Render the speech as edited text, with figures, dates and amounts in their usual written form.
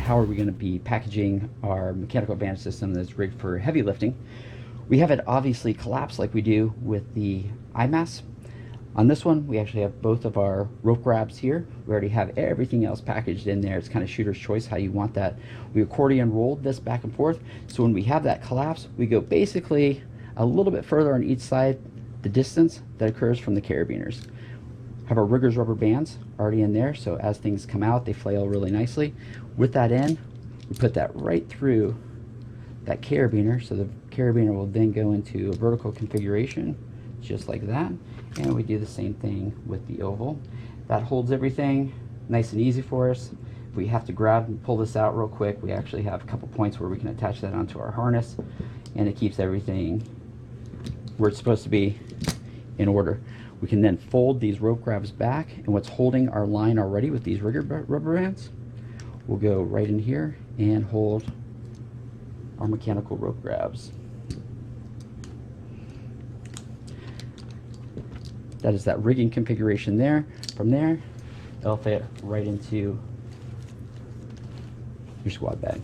how are we going to be packaging our mechanical advantage system that's rigged for heavy lifting. We have it obviously collapsed like we do with the IMAS. On this one, we actually have both of our rope grabs here. We already have everything else packaged in there. It's kind of shooter's choice how you want that. We accordion rolled this back and forth. So when we have that collapse, we go basically a little bit further on each side, the distance that occurs from the carabiners. Have our rigger's rubber bands already in there, so as things come out, they flail really nicely. With that in, we put that right through that carabiner, so the carabiner will then go into a vertical configuration, just like that. And we do the same thing with the oval. That holds everything nice and easy for us. If we have to grab and pull this out real quick, we actually have a couple points where we can attach that onto our harness, and it keeps everything where it's supposed to be in order. We can then fold these rope grabs back, and what's holding our line already with these rigger rubber bands will go right in here and hold our mechanical rope grabs. That is that rigging configuration there. From there, it'll fit right into your squad bag.